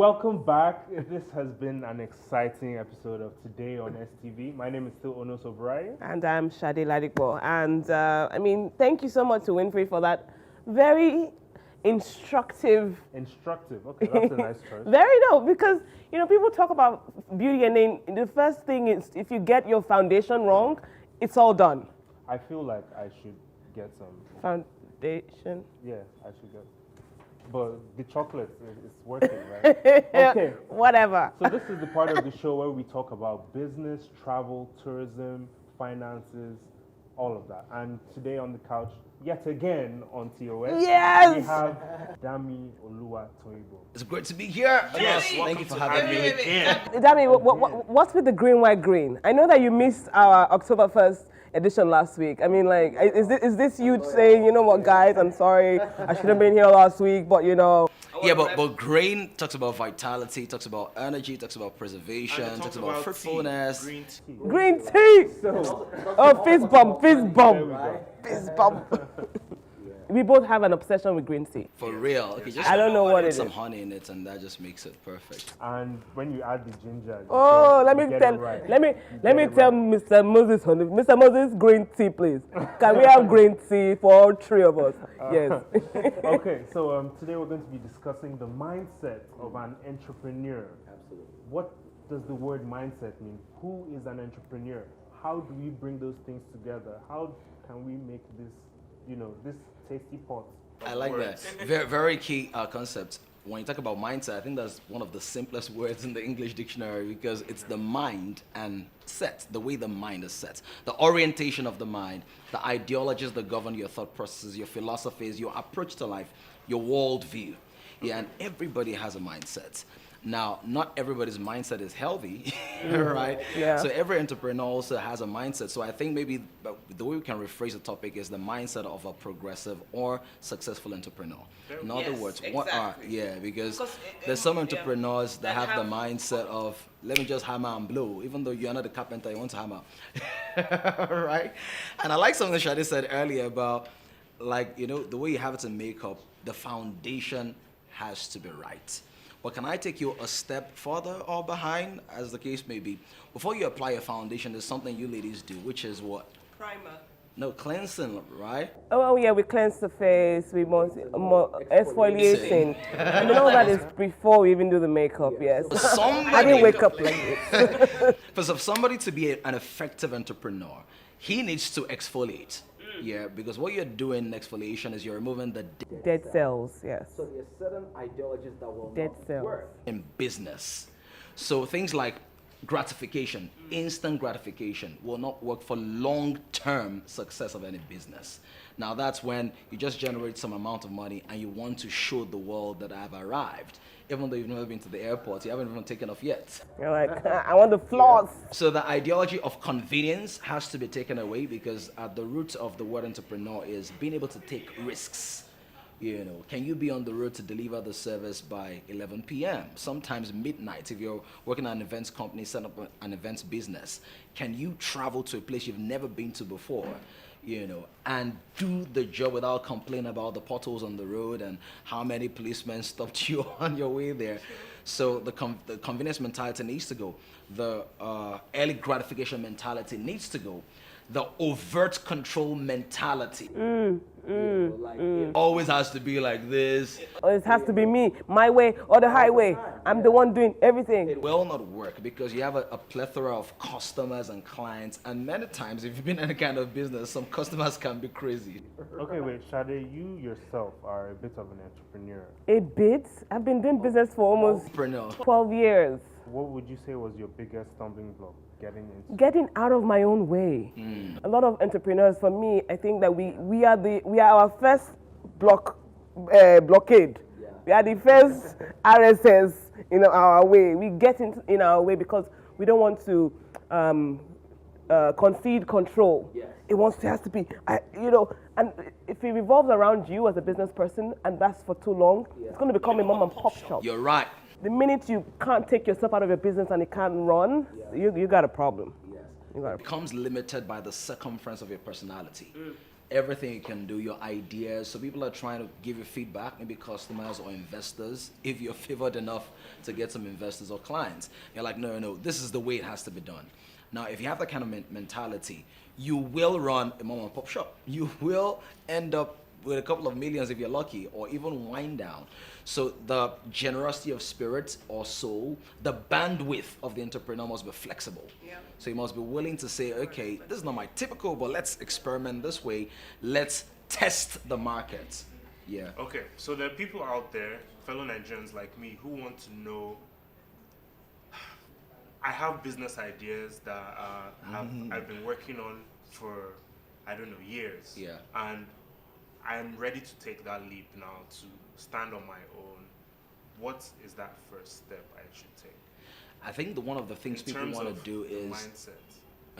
welcome back. This has been an exciting episode of Today on STV. My name is still Onos Obraya. And I'm Shade Ladipo. And thank you so much to Winfrey for that very instructive. Okay, that's a nice choice. Because, people talk about beauty and then the first thing is if you get your foundation wrong, it's all done. I feel like I should get some. Foundation? Yeah, I should get. But the chocolate is working, right? Okay. Whatever. So this is the part of the show where we talk about business, travel, tourism, finances, all of that. And today on the couch, yet again on TOS, yes! we have Damilola Oluwatoyinbo. It's great to be here. Yes, thank you for having me again. Dami, what's with the green, white, green? I know that you missed our October 1st edition last week. I mean, like, is this you saying, you know what, guys, I'm sorry, I should have been here last week, but Yeah, but green talks about vitality, talks about energy, talks about preservation, talks about fruitfulness. Green tea! Fist bump. Fist bump. We both have an obsession with green tea. For real. Okay, just I don't know what it is. Some honey in it, and that just makes it perfect. And when you add the ginger, let me tell Mr. Moses, honey. Mr. Moses, green tea, please. Can we have green tea for all three of us? Yes. Okay, so today we're going to be discussing the mindset of an entrepreneur. Absolutely. What does the word mindset mean? Who is an entrepreneur? How do we bring those things together? How can we make this, this tasty pot? I like that. Very, very key concept. When you talk about mindset, I think that's one of the simplest words in the English dictionary because it's the mind and set, the way the mind is set, the orientation of the mind, the ideologies that govern your thought processes, your philosophies, your approach to life, your worldview. Yeah, and everybody has a mindset. Now, not everybody's mindset is healthy, right? Yeah. So every entrepreneur also has a mindset. So I think maybe the way we can rephrase the topic is the mindset of a progressive or successful entrepreneur. In other words, because there's some entrepreneurs that have the mindset of, let me just hammer and blow, even though you're not a carpenter, you want to hammer, right? And I like something Shadi said earlier about, the way you have it in makeup, the foundation has to be right. But can I take you a step further or behind, as the case may be? Before you apply a foundation, there's something you ladies do, which is what? Primer. No, cleansing, right? Oh, yeah, we cleanse the face, we exfoliating. And that is before we even do the makeup, yes. I didn't wake up like this. For somebody to be an effective entrepreneur, he needs to exfoliate. Yeah, because what you're doing in exfoliation is you're removing the dead cells, yes. So there are certain ideologies that will dead cells work in business. So things like gratification, instant gratification will not work for long-term success of any business. Now that's when you just generate some amount of money and you want to show the world that I've arrived. Even though you've never been to the airport, you haven't even taken off yet. You're like, I want the flaws. So the ideology of convenience has to be taken away because at the root of the word entrepreneur is being able to take risks. Can you be on the road to deliver the service by 11 p.m., sometimes midnight if you're working at an events company, set up an events business? Can you travel to a place you've never been to before? And do the job without complaining about the potholes on the road and how many policemen stopped you on your way there. So the convenience mentality needs to go. The early gratification mentality needs to go. The overt control mentality. It always has to be like this. It has to be me, my way or the highway. I'm the one doing everything. It will not work because you have a plethora of customers and clients, and many times if you've been in any kind of business, some customers can be crazy. Okay, wait, Shade, you yourself are a bit of an entrepreneur. A bit? I've been doing business for almost 12 years. What would you say was your biggest stumbling block getting out of my own way? A lot of entrepreneurs, for me, I think that we are our first blockade. Yeah. We are the first RSS in our way. We get in our way because we don't want to concede control. Yes. It has to be, and if it revolves around you as a business person and that's for too long, it's going to become a mom and pop shop. You're right. The minute you can't take yourself out of your business and it can't run, you got a problem. Yes. It becomes limited by the circumference of your personality. everything you can do, your ideas. So people are trying to give you feedback, maybe customers or investors, if you're favored enough to get some investors or clients. You're like, no, this is the way it has to be done. Now, if you have that kind of mentality, you will run a mom and pop shop. You will end up with a couple of millions if you're lucky, or even wind down. So the generosity of spirit or soul, the bandwidth of the entrepreneur must be flexible. Yeah. So you must be willing to say, okay, this is not my typical, but let's experiment this way. Let's test the market. Yeah. Okay, so there are people out there, fellow Nigerians like me, who want to know. I have business ideas that I've been working on for, I don't know, years. Yeah. And I'm ready to take that leap now to stand on my own. What is that first step I should take? I think one of the things In people terms want of to do is mindset.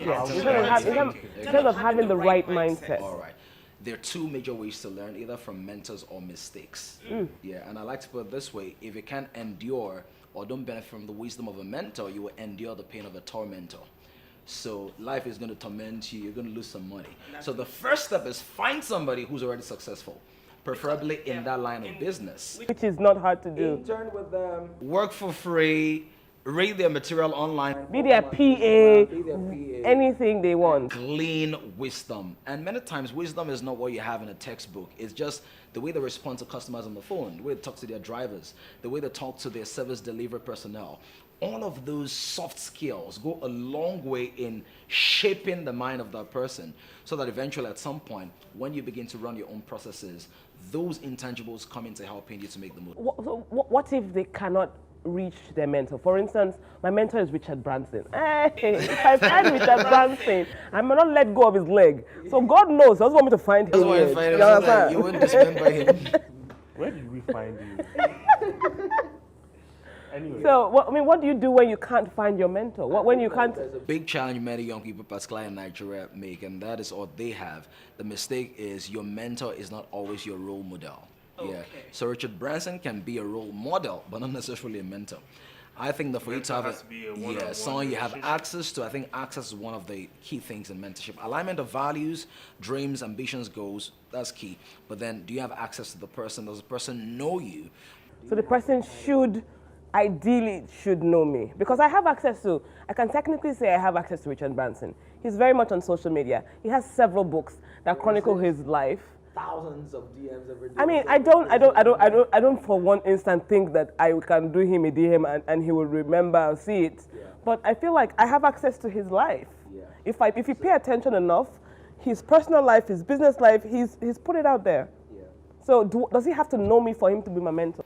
Yeah, How in should terms of I having- take in it? terms of having the right mindset. all right. There are two major ways to learn, either from mentors or mistakes. Yeah, and I like to put it this way: if you can't endure or don't benefit from the wisdom of a mentor, you will endure the pain of a tormentor. So life is going to torment you. You're going to lose some money. So the first step is find somebody who's already successful, preferably in that line of business. Which is not hard to do. Intern with them. Work for free. Read their material online. Be their PA, anything they want. Glean wisdom. And many times wisdom is not what you have in a textbook. It's just the way they respond to customers on the phone, the way they talk to their drivers, the way they talk to their service delivery personnel. All of those soft skills go a long way in shaping the mind of that person, so that eventually at some point, when you begin to run your own processes, those intangibles come into helping you to make the move. What if they cannot reach their mentor? For instance, my mentor is Richard Branson. Hey, if I find Richard Branson, I may not let go of his leg. So God knows, I just want me to find him. That's why I find it You so understand? that you wouldn't dismember him. Where did we find you? Anyway. So, what do you do when you can't find your mentor? When you can't? There's a big challenge many young people, particularly in Nigeria, make, and that is all they have. The mistake is your mentor is not always your role model. Yeah. So Richard Branson can be a role model, but not necessarily a mentor. I think that for you to have Has to be a one-on-one someone you have relationship. access to, I think access is one of the key things in mentorship. Alignment of values, dreams, ambitions, goals, that's key. But then do you have access to the person? Does the person know you? So the person ideally should know me, because I can technically say I have access to Richard Branson. He's very much on social media. He has several books that chronicle his life. Thousands of DMs every day. I mean, I don't for one instant think that I can do him a DM and he will remember and see it. Yeah. But I feel like I have access to his life. Yeah. If you pay attention enough, his personal life, his business life, he's put it out there. Yeah. So does he have to know me for him to be my mentor?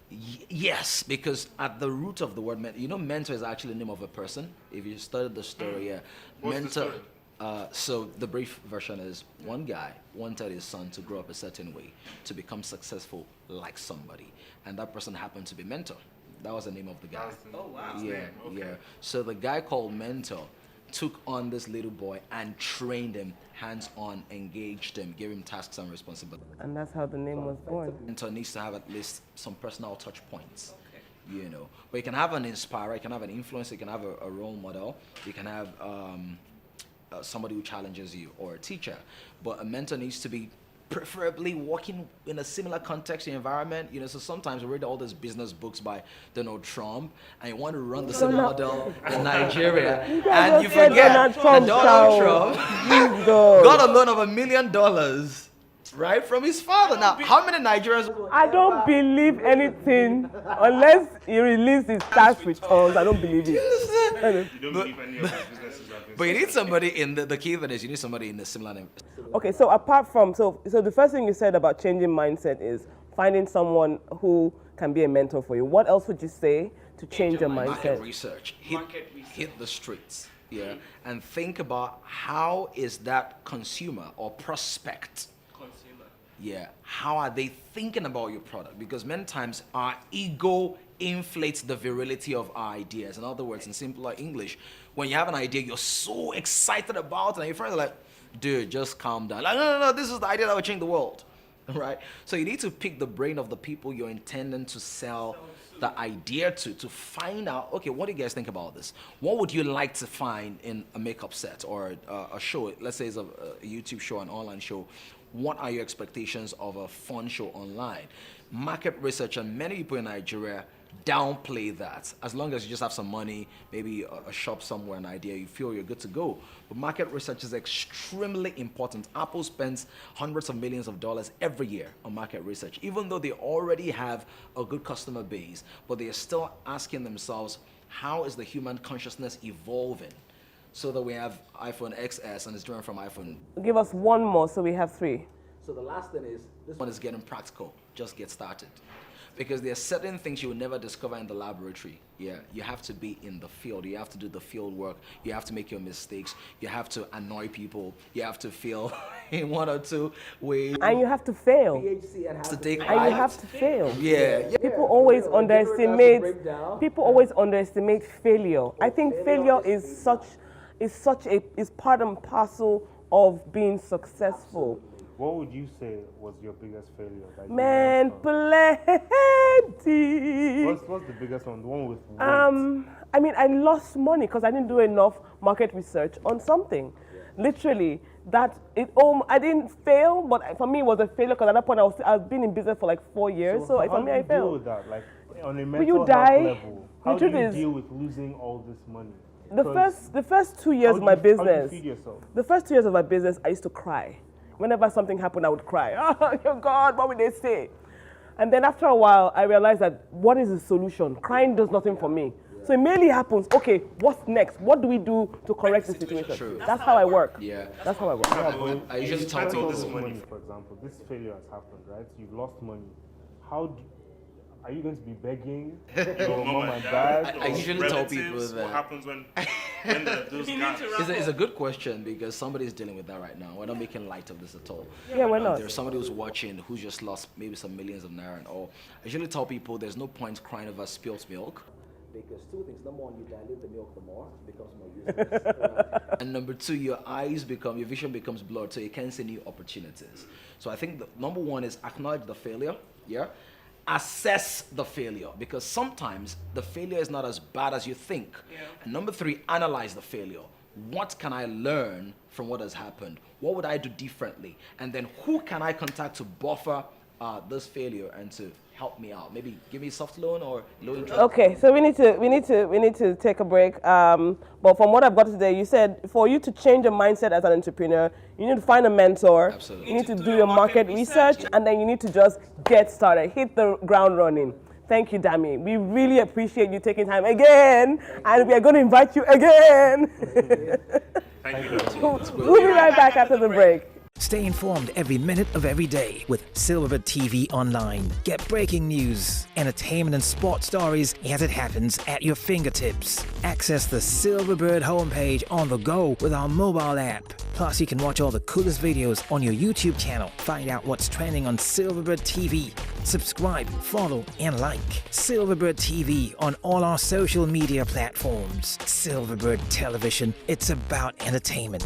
Yes, because at the root of the word mentor is actually the name of a person. If you studied the story, yeah. What's the Mentor. story? So the brief version is one guy wanted his son to grow up a certain way, to become successful like somebody, and that person happened to be Mentor. That was the name of the guy. Oh, wow. Yeah, Okay. yeah. So the guy called Mentor took on this little boy and trained him, hands-on, engaged him, gave him tasks and responsibilities. And that's how the name was born. Mentor needs to have at least some personal touch points. But you can have an inspirer, you can have an influencer, you can have a role model, you can have somebody who challenges you, or a teacher. But a mentor needs to be preferably working in a similar context and environment. So sometimes we read all these business books by Donald Trump, and you want to run the same model in Nigeria, and you forget Donald that Trump, Donald child. Trump God. got a loan of $1 million, right, from his father. Now, how many Nigerians? I don't believe anything unless he releases his tax returns. I don't believe it. You don't believe any of his businesses have been But you need successful? somebody in the key thing is you need somebody in the similar name. Okay, so apart from, so the first thing you said about changing mindset is finding someone who can be a mentor for you. What else would you say to change your Market mindset? research. Market research. Hit the streets. Yeah. And think about how is that consumer or prospect, Consumer. yeah, how are they thinking about your product? Because many times our ego inflates the virility of our ideas. In other words, in simpler English, when you have an idea you're so excited about, and your friends are like, dude, just calm down. Like, no, this is the idea that will change the world. Right? So you need to pick the brain of the people you're intending to sell the idea to find out, okay, what do you guys think about this? What would you like to find in a makeup set or a show? Let's say it's a YouTube show, an online show. What are your expectations of a fun show online? Market research, and many people in Nigeria downplay that. As long as you just have some money, maybe a shop somewhere, an idea, you feel you're good to go. But market research is extremely important. Apple spends hundreds of millions of dollars every year on market research, even though they already have a good customer base, but they are still asking themselves, how is the human consciousness evolving? So that we have iPhone XS and it's different from iPhone. Give us one more so we have 3. So the last thing is, this one is getting practical. Just get started. Because there are certain things you will never discover in the laboratory. Yeah, you have to be in the field. You have to do the field work. You have to make your mistakes. You have to annoy people. You have to fail in 1 or 2 ways. And you have to fail. PhD and have to take And you have to fail. Yeah. People always underestimate. People always underestimate failure. I think failure is part and parcel of being successful. What would you say was your biggest failure? That you Man, learned plenty. from? What's the biggest one? The one with weight? I mean, I lost money because I didn't do enough market research on something. Literally, I didn't fail, but for me it was a failure because at that point I've been in business for like 4 years. So for me, I how do you deal failed. with that? Like on a you mental die? health level, how do truth you is- deal with losing all this money? The first 2 years of my How do you business, feed yourself? the first 2 years of my business, I used to cry. Whenever something happened, I would cry. Oh, God, what would they say? And then after a while, I realized that what is the solution? Crying does nothing for me. So it mainly happens, okay, what's next? What do we do to correct the situation? True. That's how I work. Yeah. That's how I work. I usually tell Spend all people this money, for example, this failure has happened, right? You've lost money. Are you going to be begging your mom and dad? I usually tell people relatives, that. what happens when those guys... It's a good question because somebody's dealing with that right now. We're not making light of this at all. Yeah, we're not. There's somebody who's watching who's just lost maybe some millions of naira and all. I usually tell people there's no point crying over spilled milk. Because 2 things. Number 1, you dilute the milk the more, it becomes more useless. And number 2, your vision becomes blurred, so you can't see new opportunities. So I think number 1 is acknowledge the failure, yeah? Assess the failure, because sometimes the failure is not as bad as you think. Yeah. And number 3, analyze the failure. What can I learn from what has happened? What would I do differently? And then who can I contact to buffer this failure and to help me out? Maybe give me a soft loan or low interest. Okay, so we need to take a break. But from what I've got today, you said for you to change your mindset as an entrepreneur, you need to find a mentor. Absolutely. You need to do your market research, and then you need to just get started, hit the ground running. Thank you, Dami. We really appreciate you taking time again, and we are going to invite you again. Thank you, Doctor. We'll be right back after the break. Stay informed every minute of every day with Silverbird TV Online. Get breaking news, entertainment and sports stories as it happens at your fingertips. Access the Silverbird homepage on the go with our mobile app. Plus, you can watch all the coolest videos on your YouTube channel. Find out what's trending on Silverbird TV. Subscribe, follow, and like. Silverbird TV on all our social media platforms. Silverbird Television, it's about entertainment.